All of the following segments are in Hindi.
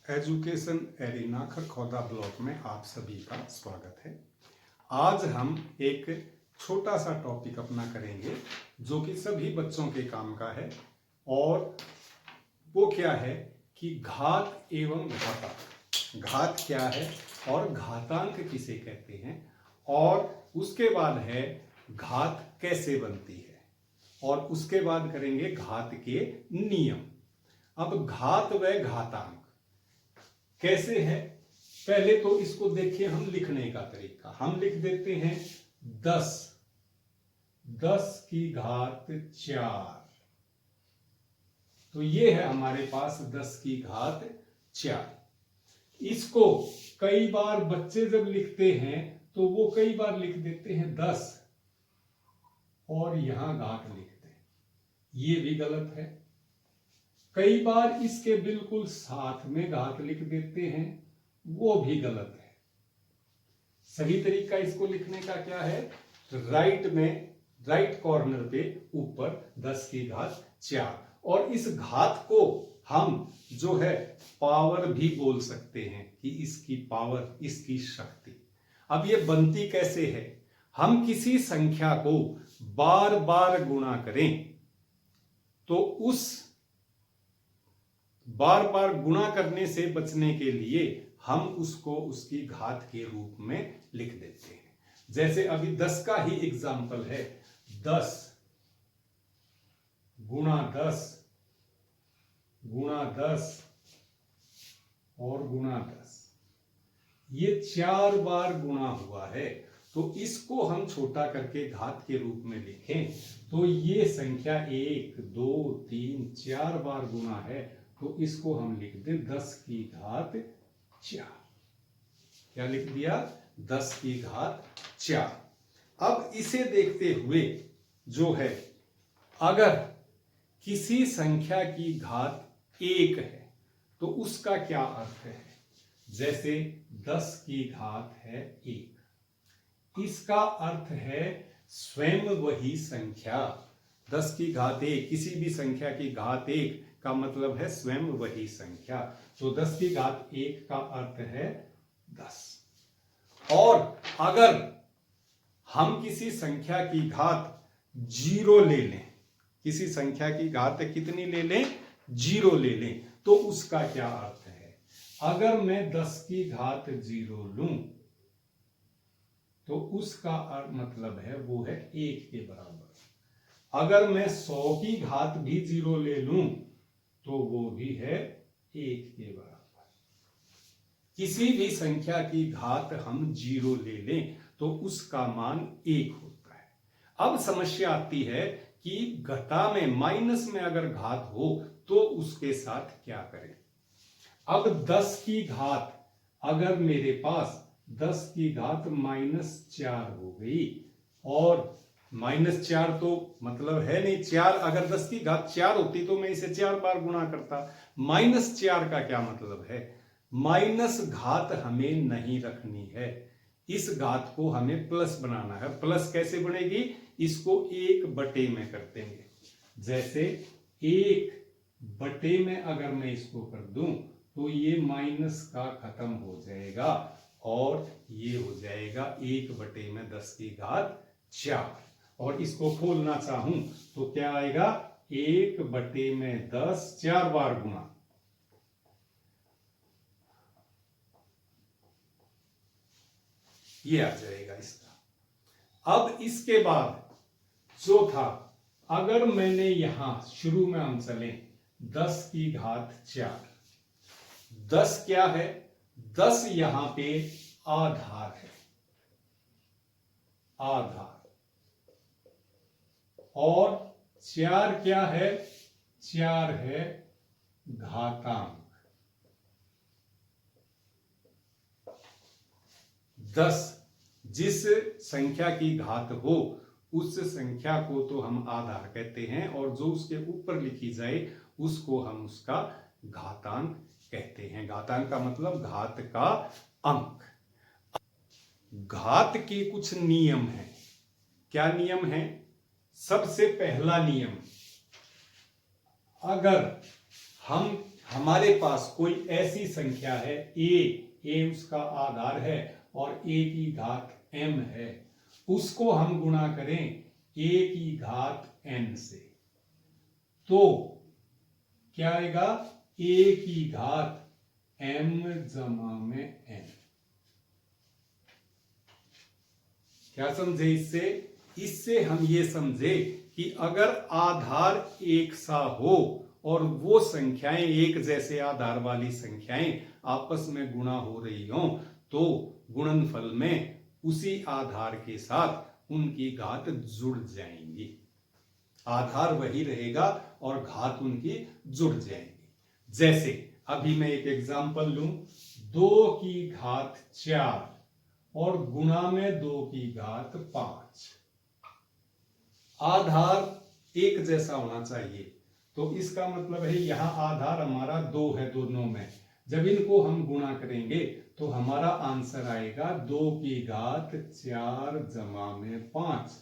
एजुकेशन एरिना खरखौदा ब्लॉक में आप सभी का स्वागत है। आज हम एक छोटा सा टॉपिक अपना करेंगे जो कि सभी बच्चों के काम का है, और वो क्या है कि घात एवं घातांक। घात क्या है और घातांक किसे कहते हैं, और उसके बाद है घात कैसे बनती है, और उसके बाद करेंगे घात के नियम। अब घात व घातांक कैसे है, पहले तो इसको देखिए हम लिखने का तरीका। हम लिख देते हैं 10 की घात 4। तो ये है हमारे पास 10 की घात 4। इसको कई बार बच्चे जब लिखते हैं तो वो कई बार लिख देते हैं 10 और यहां घात लिखते हैं, ये भी गलत है। कई बार इसके बिल्कुल साथ में घात लिख देते हैं, वो भी गलत है। सही तरीका इसको लिखने का क्या है, राइट कॉर्नर पे ऊपर 10 की घात 4, और इस घात को हम जो है पावर भी बोल सकते हैं कि इसकी पावर, इसकी शक्ति। अब ये बनती कैसे है, हम किसी संख्या को बार बार गुणा करें तो उस बार बार गुणा करने से बचने के लिए हम उसको उसकी घात के रूप में लिख देते हैं। जैसे अभी 10 का ही एग्जाम्पल है, 10 गुणा 10 गुणा 10 और गुणा 10, ये 4 बार गुणा हुआ है। तो इसको हम छोटा करके घात के रूप में लिखें तो ये संख्या 1 2 3 4 बार गुणा है, तो इसको हम लिख दें 10 की घात 4। क्या लिख दिया, 10 की घात 4। अब इसे देखते हुए जो है, अगर किसी संख्या की घात 1 है तो उसका क्या अर्थ है। जैसे 10 की घात है 1, इसका अर्थ है स्वयं वही संख्या। 10 की घात 1, किसी भी संख्या की घात 1 का मतलब है स्वयं वही संख्या। तो 10 की घात 1 का अर्थ है 10। और अगर हम किसी संख्या की घात 0 ले लें, किसी संख्या की घात कितनी ले लें, 0 ले लें, तो उसका क्या अर्थ है। अगर मैं 10 की घात 0 लूं तो उसका मतलब है वो है 1 के बराबर। अगर मैं 100 की घात भी 0 ले लूं तो वो भी है 1 के बराबर। किसी भी संख्या की घात हम 0 ले लें तो उसका मान 1 होता है। अब समस्या आती है कि घटा में, माइनस में अगर घात हो तो उसके साथ क्या करें। अब 10 की घात, अगर मेरे पास 10 की घात -4 हो गई, और -4 तो मतलब है नहीं 4, अगर 10 की घात 4 होती तो मैं इसे 4 बार गुणा करता। -4 का क्या मतलब है, माइनस घात हमें नहीं रखनी है, इस घात को हमें प्लस बनाना है। प्लस कैसे बनेगी, इसको 1/, में कर देंगे। जैसे 1/, में अगर मैं इसको कर दूं तो ये माइनस का खत्म हो जाएगा, और ये हो जाएगा 1/, में 10 की घात 4। और इसको खोलना चाहूं तो क्या आएगा, 1/, में 10 4 बार गुणा, ये आ जाएगा इसका। अब इसके बाद जो था, अगर मैंने यहां शुरू में हम चले 10 की घात 4, 10 क्या है, 10 यहां पे आधार है, आधार, और 4 क्या है, 4 है घातांक। 10 जिस संख्या की घात हो उस संख्या को तो हम आधार कहते हैं, और जो उसके ऊपर लिखी जाए उसको हम उसका घातांक कहते हैं। घातांक का मतलब घात का अंक। घात के कुछ नियम हैं। क्या नियम है, सबसे पहला नियम, अगर हमारे पास कोई ऐसी संख्या है ए उसका आधार है और ए की घात m है, उसको हम गुणा करें ए की घात n से, तो क्या आएगा? ए की घात m जमा में n। क्या समझे इससे? इससे हम ये समझे कि अगर आधार एक सा हो और वो संख्याएं एक जैसे आधार वाली संख्याएं आपस में गुणा हो रही हों, तो गुणनफल में उसी आधार के साथ उनकी घात जुड़ जाएंगी। आधार वही रहेगा और घात उनकी जुड़ जाएंगी। जैसे अभी मैं एक एग्जांपल लूं, 2 की घात 4 और गुणा में 2 की घात 5। आधार एक जैसा होना चाहिए, तो इसका मतलब है यहां आधार हमारा 2 है दोनों में। जब इनको हम गुणा करेंगे तो हमारा आंसर आएगा 2 की घात 4 जमा में 5,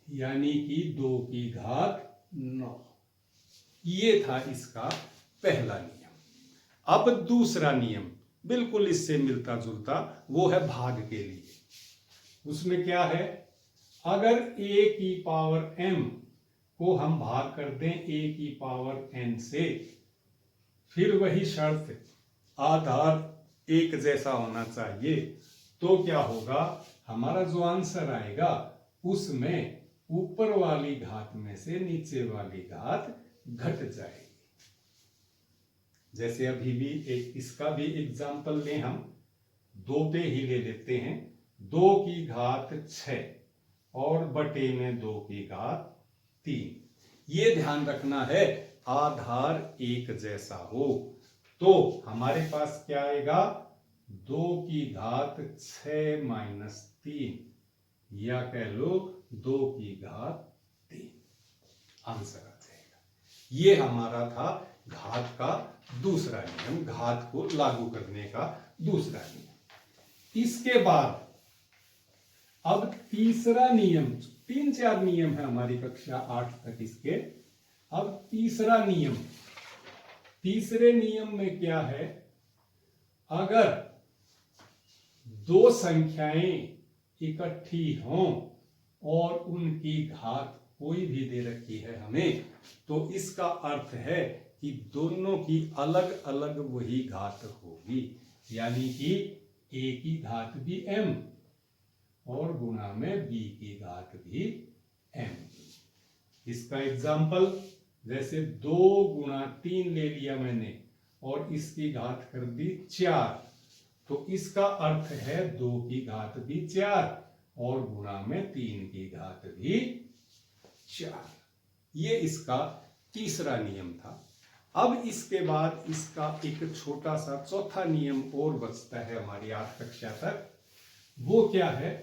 यानी कि 2 की घात 9। ये था इसका पहला नियम। अब दूसरा नियम बिल्कुल इससे मिलता जुलता, वो है भाग के लिए। उसमें क्या है? अगर a की पावर m को हम भाग कर दें a की पावर n से, फिर वही शर्त, आधार एक जैसा होना चाहिए, तो क्या होगा? हमारा जो आंसर आएगा उसमें ऊपर वाली घात में से नीचे वाली घात घट जाएगी। जैसे अभी भी इसका भी एग्जाम्पल लें, हम 2 पे ही ले लेते हैं। 2 की घात 6 और बटे में 2 की घात 3। ये ध्यान रखना है आधार एक जैसा हो, तो हमारे पास क्या आएगा? 2 की घात 6 माइनस 3, या कह लो 2 की घात 3। आंसर आ जाएगा। ये हमारा था घात का दूसरा नियम, घात को लागू करने का दूसरा नियम। इसके बाद अब तीसरा नियम, 3-4 नियम है हमारी कक्षा 8 तक इसके। अब तीसरा नियम, तीसरे नियम में क्या है? अगर 2 संख्याएं इकट्ठी हों और उनकी घात कोई भी दे रखी है हमें, तो इसका अर्थ है कि दोनों की अलग अलग वही घात होगी, यानी कि a की घात भी m और गुणा में b की घात भी m। इसका एग्जाम्पल, जैसे 2 गुणा 3 ले लिया मैंने और इसकी घात कर दी 4, तो इसका अर्थ है 2 की घात भी 4 और गुणा में 3 की घात भी 4। ये इसका तीसरा नियम था। अब इसके बाद इसका एक छोटा सा चौथा नियम और बचता है हमारी 8 कक्षा तक। वो क्या है?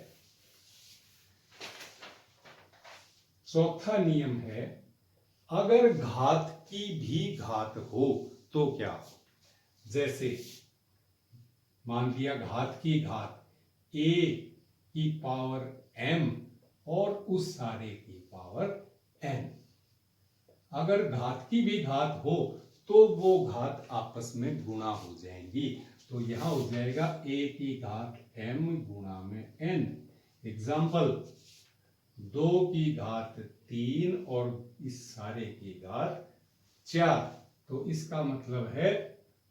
चौथा नियम है, अगर घात की भी घात हो तो क्या हो? जैसे मान लिया घात की घात a की पावर m और उस सारे की पावर n। अगर घात की भी घात हो तो वो घात आपस में गुणा हो जाएंगी, तो यहां हो जाएगा a की घात m गुणा में n। एग्जाम्पल, 2 की घात 3 और इस सारे की घात 4, तो इसका मतलब है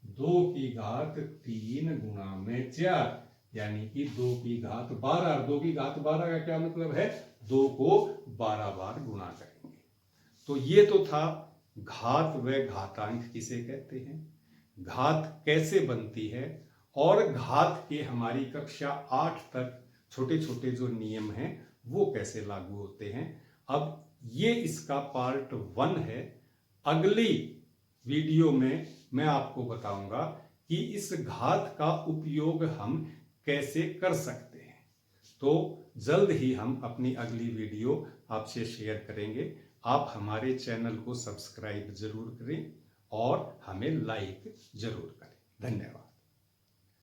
2 की घात 3 गुणा में 4, यानी कि 2 की घात 12। 2 की घात 12 का क्या मतलब है? 2 को 12 बार गुणा करेंगे। तो ये तो था घात व घातांक किसे कहते हैं, घात कैसे बनती है, और घात के हमारी कक्षा 8 तक छोटे छोटे जो नियम हैं वो कैसे लागू होते हैं। अब ये इसका पार्ट 1 है। अगली वीडियो में मैं आपको बताऊंगा कि इस घात का उपयोग हम कैसे कर सकते हैं। तो जल्द ही हम अपनी अगली वीडियो आपसे शेयर करेंगे। आप हमारे चैनल को सब्सक्राइब जरूर करें और हमें लाइक जरूर करें। धन्यवाद।